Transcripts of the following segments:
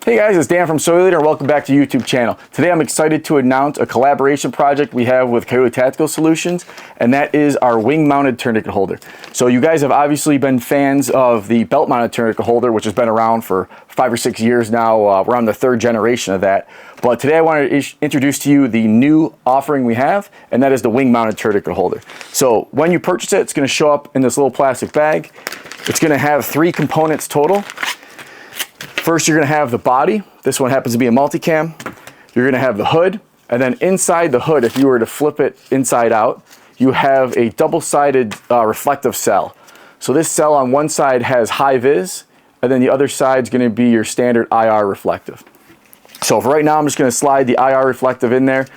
Hey guys, it's Dan from Soileater and welcome back to YouTube channel. Today I'm excited to announce a collaboration project we have with Coyote Tactical Solutions, and that is our Wing Mounted Tourniquet Holder. So you guys have obviously been fans of the Belt Mounted Tourniquet Holder, which has been around for 5 or 6 years now. We're on the 3rd generation of that. But today I wanted to introduce to you the new offering we have, and that is the Wing Mounted Tourniquet Holder. So when you purchase it, it's going to show up in this little plastic bag. It's going to have 3 components total. First, you're going to have the body. This one happens to be a multicam. You're going to have the hood, and then inside the hood, if you were to flip it inside out, you have a double-sided reflective cell. So this cell on one side has high vis, and then the other side is going to be your standard IR reflective. So for right now, I'm just going to slide the IR reflective in there.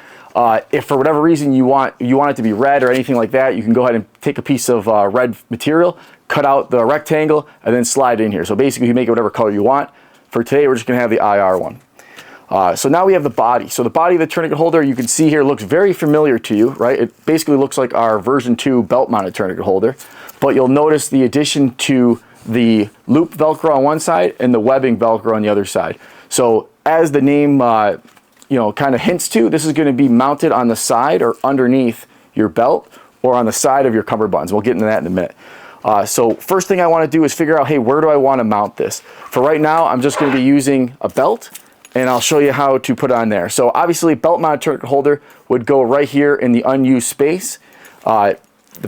If for whatever reason you want it to be red or anything like that, you can go ahead and take a piece of red material, cut out the rectangle, and then slide it in here. So basically, you make it whatever color you want. For today, we're just going to have the IR one. So now we have the body. So the body of the tourniquet holder, you can see here, looks very familiar to you, right? It basically looks like our version 2 belt mounted tourniquet holder, but you'll notice the addition to the loop Velcro on one side and the webbing Velcro on the other side. So as the name kind of hints to, this is going to be mounted on the side or underneath your belt or on the side of your cummerbunds. We'll get into that in a minute. So first thing I want to do is figure out, hey, where do I want to mount this? For right now, I'm just going to be using a belt, and I'll show you how to put it on there. So obviously, belt mounted tourniquet holder would go right here in the unused space. The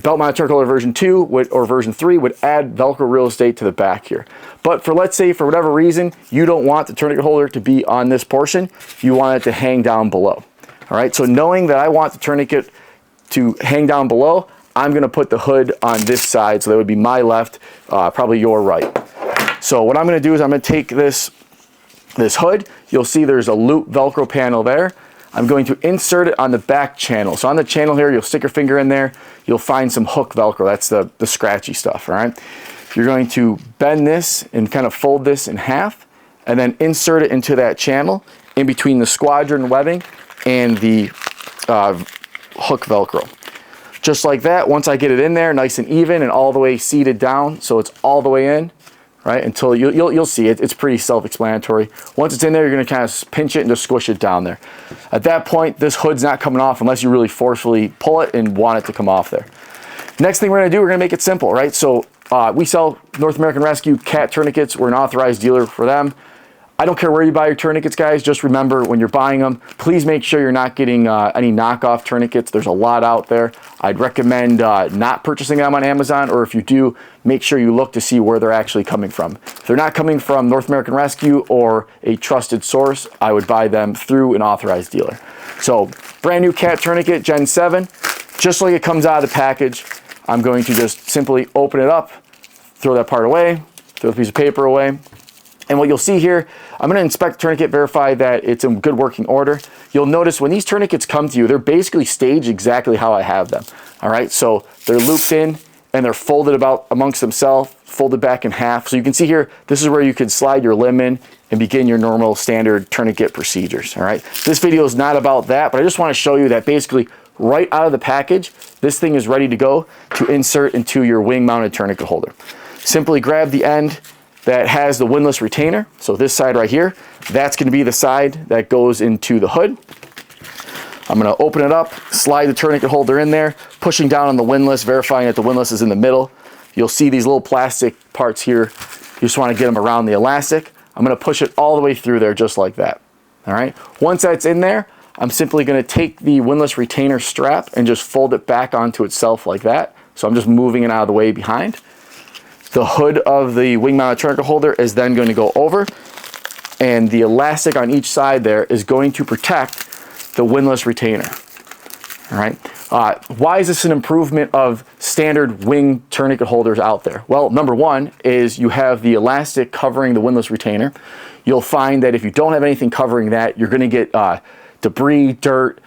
belt mounted tourniquet holder version 2 or version 3 would add Velcro real estate to the back here. But for, let's say, for whatever reason, you don't want the tourniquet holder to be on this portion, you want it to hang down below. All right, so knowing that I want the tourniquet to hang down below, I'm going to put the hood on this side, so that would be my left, probably your right. So what I'm going to do is I'm going to take this hood. You'll see there's a loop Velcro panel there. I'm going to insert it on the back channel. So on the channel here, you'll stick your finger in there. You'll find some hook Velcro. That's the scratchy stuff, all right? You're going to bend this and kind of fold this in half, and then insert it into that channel in between the squadron webbing and the hook Velcro. Just like that, once I get it in there nice and even and all the way seated down, so it's all the way in, right, until you'll see it. It's pretty self-explanatory. Once it's in there, you're going to kind of pinch it and just squish it down there. At that point, this hood's not coming off unless you really forcefully pull it and want it to come off there. Next thing we're going to do, we're going to make it simple, right? So we sell North American Rescue cat tourniquets. We're an authorized dealer for them. I don't care where you buy your tourniquets, guys. Just remember, when you're buying them, please make sure you're not getting any knockoff tourniquets. There's a lot out there. I'd recommend not purchasing them on Amazon, or if you do, make sure you look to see where they're actually coming from. If they're not coming from North American Rescue or a trusted source, I would buy them through an authorized dealer. So, brand new cat tourniquet, Gen 7. Just like it comes out of the package, I'm going to just simply open it up, throw that part away, throw the piece of paper away. And what you'll see here, I'm going to inspect the tourniquet, verify that it's in good working order. You'll notice when these tourniquets come to you, they're basically staged exactly how I have them. All right, so they're looped in and they're folded about amongst themselves, folded back in half. So you can see here, this is where you could slide your limb in and begin your normal standard tourniquet procedures. All right, this video is not about that, but I just want to show you that basically right out of the package, this thing is ready to go to insert into your wing mounted tourniquet holder. Simply grab the end that has the windlass retainer. So this side right here, that's going to be the side that goes into the hood. I'm going to open it up, slide the tourniquet holder in there, pushing down on the windlass, verifying that the windlass is in the middle. You'll see these little plastic parts here. You just want to get them around the elastic. I'm going to push it all the way through there just like that. All right. Once that's in there, I'm simply going to take the windlass retainer strap and just fold it back onto itself like that. So I'm just moving it out of the way behind. The hood of the wing mounted tourniquet holder is then going to go over, and the elastic on each side there is going to protect the windlass retainer. All right. Why is this an improvement of standard wing tourniquet holders out there? Well, number one is you have the elastic covering the windlass retainer. You'll find that if you don't have anything covering that, you're going to get debris, dirt,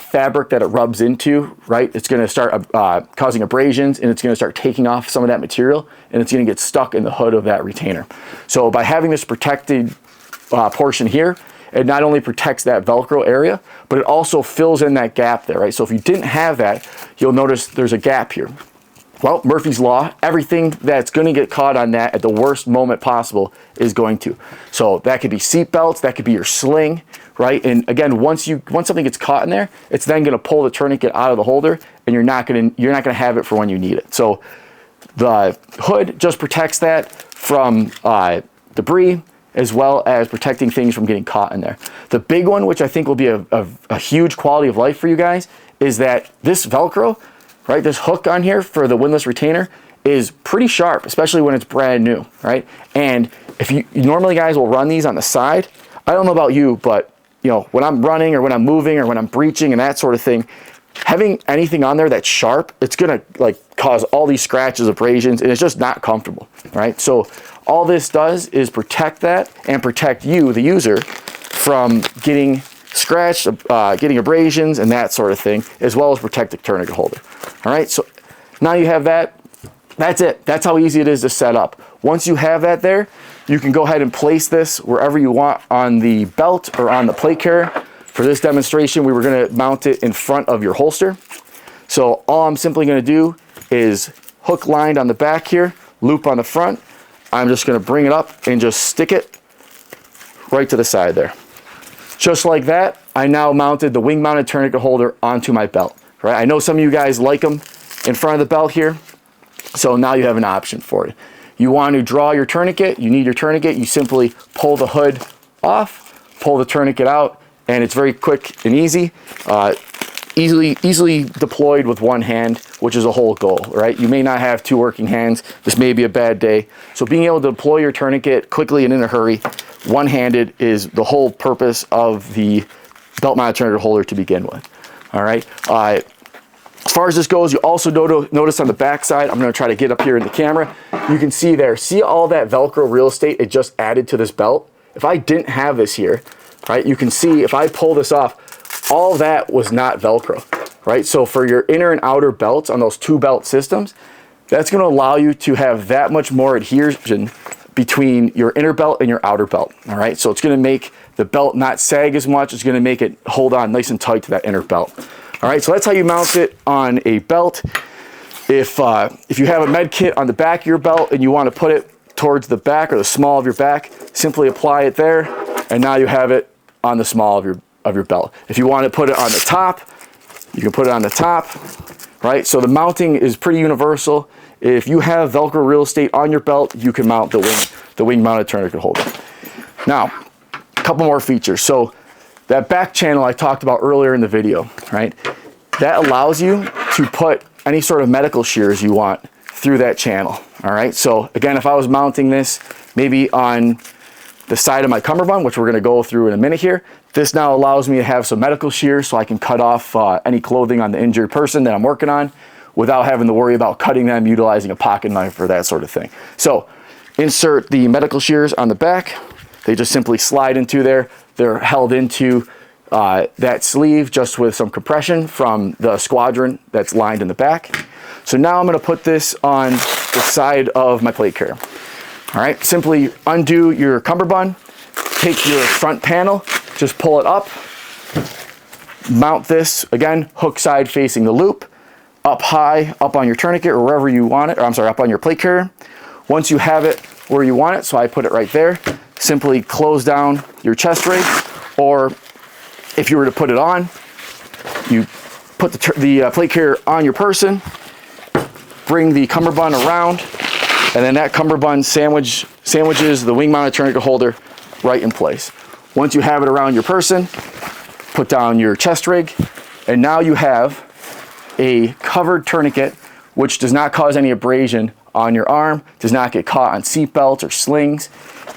fabric that it rubs into, right? It's going to start causing abrasions, and it's going to start taking off some of that material, and it's going to get stuck in the hood of that retainer. So by having this protected portion here, it not only protects that Velcro area, but it also fills in that gap there, right? So if you didn't have that, you'll notice there's a gap here. well, Murphy's Law, everything that's going to get caught on that at the worst moment possible is going to. So that could be seat belts, that could be your sling, right? And again, once something gets caught in there, it's then going to pull the tourniquet out of the holder, and you're not going to have it for when you need it. So the hood just protects that from debris, as well as protecting things from getting caught in there. The big one, which I think will be a huge quality of life for you guys, is that this Velcro, right, this hook on here for the windlass retainer is pretty sharp, especially when it's brand new, right? And if you normally guys will run these on the side. I don't know about you, but you know, when I'm running or when I'm moving or when I'm breaching and that sort of thing, having anything on there that's sharp, it's gonna like cause all these scratches, abrasions, and it's just not comfortable, right? So all this does is protect that and protect you, the user, from getting scratched, getting abrasions and that sort of thing, as well as protect the tourniquet holder. All right, so now you have that. That's it. That's how easy it is to set up. Once you have that there, you can go ahead and place this wherever you want on the belt or on the plate carrier. For this demonstration, we were going to mount it in front of your holster. So all I'm simply going to do is hook lined on the back here, loop on the front. I'm just going to bring it up and just stick it right to the side there. Just like that, I now mounted the Wing Mounted Tourniquet Holder onto my belt. Right? I know some of you guys like them in front of the belt here, so now you have an option for it. You want to draw your tourniquet, you need your tourniquet, you simply pull the hood off, pull the tourniquet out, and it's very quick and easy. Easily deployed with one hand, which is a whole goal, right? You may not have two working hands. This may be a bad day. So being able to deploy your tourniquet quickly and in a hurry, one-handed, is the whole purpose of the Belt Mounted Tourniquet Holder to begin with. All right. As far as this goes, you also notice on the back side, I'm going to try to get up here in the camera. You can see there, see all that Velcro real estate it just added to this belt? If I didn't have this here, right, you can see if I pull this off, all that was not Velcro, right? So for your inner and outer belts on those two belt systems, that's going to allow you to have that much more adhesion between your inner belt and your outer belt, all right? So it's going to make the belt not sag as much. It's going to make it hold on nice and tight to that inner belt. All right, so that's how you mount it on a belt. If you have a med kit on the back of your belt and you want to put it towards the back or the small of your back, simply apply it there, and now you have it on the small of your belt. If you want to put it on the top, you can put it on the top, right? So the mounting is pretty universal. If you have Velcro real estate on your belt, you can mount the Wing Mounted Tourniquet Holder. Now, a couple more features. So that back channel I talked about earlier in the video, right? That allows you to put any sort of medical shears you want through that channel, all right? So again, if I was mounting this maybe on the side of my cummerbund, which we're gonna go through in a minute here, this now allows me to have some medical shears so I can cut off any clothing on the injured person that I'm working on without having to worry about cutting them, utilizing a pocket knife or that sort of thing. So insert the medical shears on the back. They just simply slide into there. They're held into that sleeve just with some compression from the squadron that's lined in the back. So now I'm going to put this on the side of my plate carrier. All right, simply undo your cummerbund, take your front panel, just pull it up, mount this, again, hook side facing the loop, up high, up on your tourniquet or wherever you want it, or I'm sorry, up on your plate carrier. Once you have it where you want it, so I put it right there, simply close down your chest rig, or if you were to put it on, you put the plate carrier on your person, bring the cummerbund around, and then that cummerbund sandwiches the Wing Mounted Tourniquet Holder right in place. Once you have it around your person, put down your chest rig, and now you have a covered tourniquet which does not cause any abrasion on your arm, does not get caught on seat belts or slings,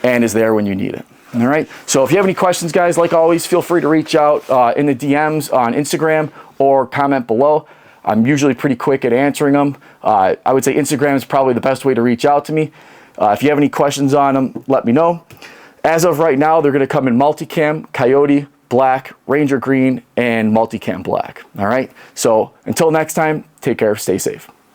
and is there when you need it. All right, so if you have any questions, guys, like always, feel free to reach out in the DMs on Instagram or comment below. I'm usually pretty quick at answering them. I would say Instagram is probably the best way to reach out to me. If you have any questions on them, let me know. As of right now, they're going to come in Multicam, Coyote, Black, Ranger Green, and Multicam-Black. All right, so until next time, take care, stay safe.